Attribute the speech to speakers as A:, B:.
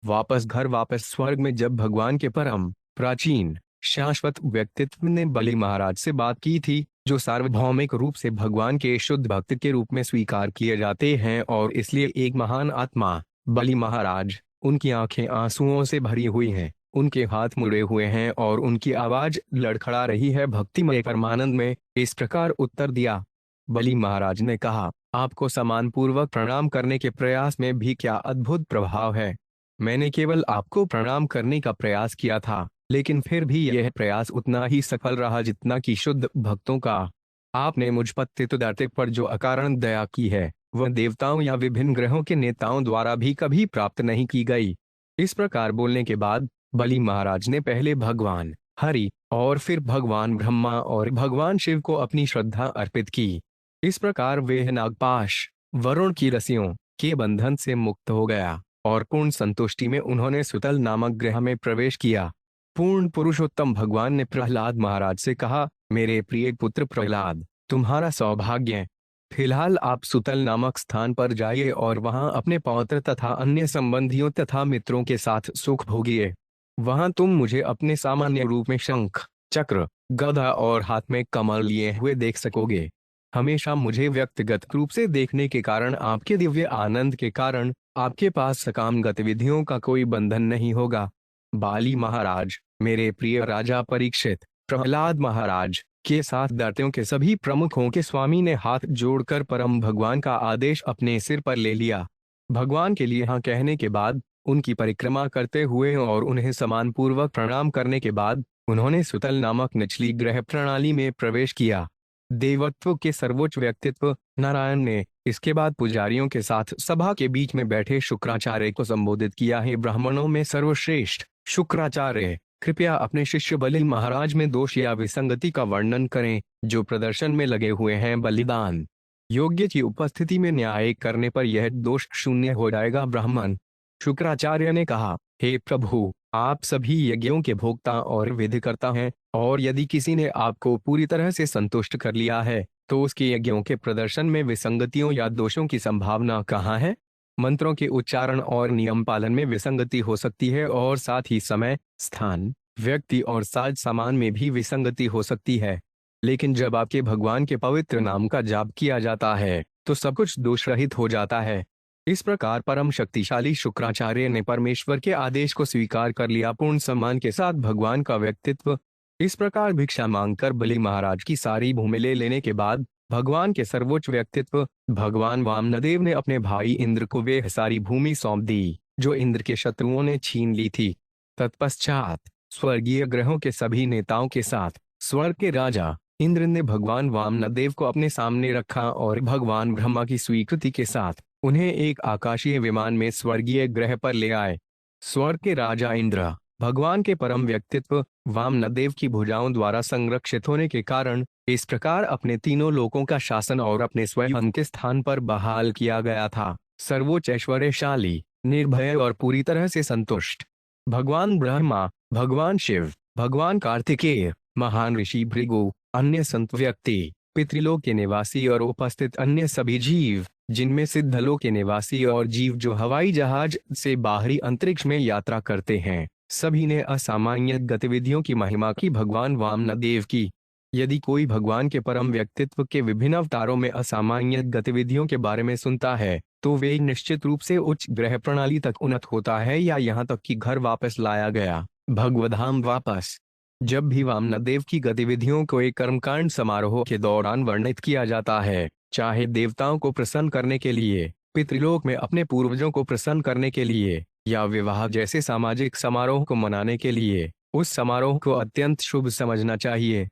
A: वापस स्वर्ग में जब भगवान के परम प्राचीन शाश्वत व्यक्तित्व ने बलि महाराज से बात की थी, जो सार्वभौमिक रूप से भगवान के शुद्ध भक्त के रूप में स्वीकार किए जाते हैं और इसलिए एक महान आत्मा, बलि महाराज, उनकी आंखें आंसुओं से भरी हुई हैं, उनके हाथ मुड़े हुए हैं और उनकी आवाज लड़खड़ा रही है भक्तिमय परमानंद में, इस प्रकार उत्तर दिया। बलि महाराज ने कहा, आपको सम्मानपूर्वक प्रणाम करने के प्रयास में भी क्या अद्भुत प्रभाव है। मैंने केवल आपको प्रणाम करने का प्रयास किया था, लेकिन फिर भी यह प्रयास उतना ही सफल रहा जितना कि शुद्ध भक्तों का। आपने मुझ पतितदाते पर जो अकारण दया की है, वह देवताओं या विभिन्न ग्रहों के नेताओं द्वारा भी कभी प्राप्त नहीं की गई। इस प्रकार बोलने के बाद बलि महाराज ने पहले भगवान हरि और फिर भगवान ब्रह्मा और भगवान शिव को अपनी श्रद्धा अर्पित की। इस प्रकार वे नागपाश वरुण की रस्सियों के बंधन से मुक्त हो गया और पूर्ण संतुष्टि में उन्होंने सुतल नामक ग्रह में प्रवेश किया। पूर्ण पुरुषोत्तम भगवान ने प्रहलाद महाराज से कहा, मेरे प्रिय पुत्र प्रहलाद, तुम्हारा सौभाग्य। फिलहाल आप सुतल नामक स्थान पर जाइए और वहां अपने पौत्र तथा अन्य संबंधियों तथा मित्रों के साथ सुख भोगिए। वहां तुम मुझे अपने सामान्य रूप में शंख, चक्र, गदा और हाथ में कमल लिए हुए देख सकोगे। हमेशा मुझे व्यक्तिगत रूप से देखने के कारण, आपके दिव्य आनंद के कारण, आपके पास सकाम गतिविधियों का कोई बंधन नहीं होगा। बाली महाराज, मेरे प्रिय राजा परीक्षित, प्रहलाद महाराज के साथ दैत्यों के सभी प्रमुखों के स्वामी ने हाथ जोड़कर परम भगवान का आदेश अपने सिर पर ले लिया। भगवान के लिए हाँ कहने के बाद, उनकी परिक्रमा करते हुए और उन्हें सम्मानपूर्वक प्रणाम करने के बाद, उन्होंने सुतल नामक निचली ग्रह प्रणाली में प्रवेश किया। देवत्व के सर्वोच्च व्यक्तित्व नारायण ने इसके बाद पुजारियों के साथ सभा के बीच में बैठे शुक्राचार्य को संबोधित किया, है ब्राह्मणों में सर्वश्रेष्ठ शुक्राचार्य, कृपया अपने शिष्य बलि महाराज में दोष या विसंगति का वर्णन करें, जो प्रदर्शन में लगे हुए हैं। बलिदान योग्य की उपस्थिति में न्याय करने पर यह दोष शून्य हो जाएगा। ब्राह्मण शुक्राचार्य ने कहा, हे प्रभु, आप सभी यज्ञों के भोक्ता और विधिकर्ता हैं, और यदि किसी ने आपको पूरी तरह से संतुष्ट कर लिया है, तो उसके यज्ञों के प्रदर्शन में विसंगतियों या दोषों की संभावना कहाँ है। मंत्रों के उच्चारण और नियम पालन में विसंगति हो सकती है, और साथ ही समय, स्थान, व्यक्ति और साज सामान में भी विसंगति हो सकती है। लेकिन जब आपके भगवान के पवित्र नाम का जाप किया जाता है, तो सब कुछ दोष रहित हो जाता है। इस प्रकार परम शक्तिशाली शुक्राचार्य ने परमेश्वर के आदेश को स्वीकार कर लिया। पूर्ण सम्मान के साथ भगवान का व्यक्तित्व। इस प्रकार भिक्षा मांगकर बलि महाराज की सारी भूमि ले लेने के बाद भगवान के सर्वोच्च व्यक्तित्व भगवान वामनदेव ने अपने भाई इंद्र को वे सारी भूमि सौंप दी, जो इंद्र के शत्रुओं ने छीन ली थी। तत्पश्चात स्वर्गीय ग्रहों के सभी नेताओं के साथ स्वर्ग के राजा इंद्र ने भगवान वामनदेव को अपने सामने रखा और भगवान ब्रह्मा की स्वीकृति के साथ उन्हें एक आकाशीय विमान में स्वर्गीय ग्रह पर ले आए। स्वर्ग के राजा इंद्र भगवान के परम व्यक्तित्व वामनदेव की भुजाओं द्वारा संरक्षित होने के कारण इस प्रकार अपने तीनों लोकों का शासन और अपने स्वयं के स्थान पर बहाल किया गया था। सर्वोच्च ऐश्वर्यशाली, निर्भय और पूरी तरह से संतुष्ट भगवान ब्रह्मा, भगवान शिव, भगवान कार्तिकेय, महान ऋषि भृगु, अन्य संत व्यक्ति, पितृलोक के निवासी और उपस्थित अन्य सभी जीव, जिनमें सिद्धलोक के निवासी और जीव जो हवाई जहाज से बाहरी अंतरिक्ष में यात्रा करते हैं, सभी ने असामान्य गतिविधियों की महिमा की भगवान वामनदेव की। यदि कोई भगवान के परम व्यक्तित्व के विभिन्न अवतारों में असामान्य गतिविधियों के बारे में सुनता है, तो वे निश्चित रूप से उच्च ग्रह प्रणाली तक उन्नत होता है, या यहाँ तक कि घर वापस लाया गया, भगवधाम वापस। जब भी वामनदेव की गतिविधियों को एक कर्मकांड समारोह के दौरान वर्णित किया जाता है, चाहे देवताओं को प्रसन्न करने के लिए, पितृलोक में अपने पूर्वजों को प्रसन्न करने के लिए, या विवाह जैसे सामाजिक समारोह को मनाने के लिए, उस समारोह को अत्यंत शुभ समझना चाहिए।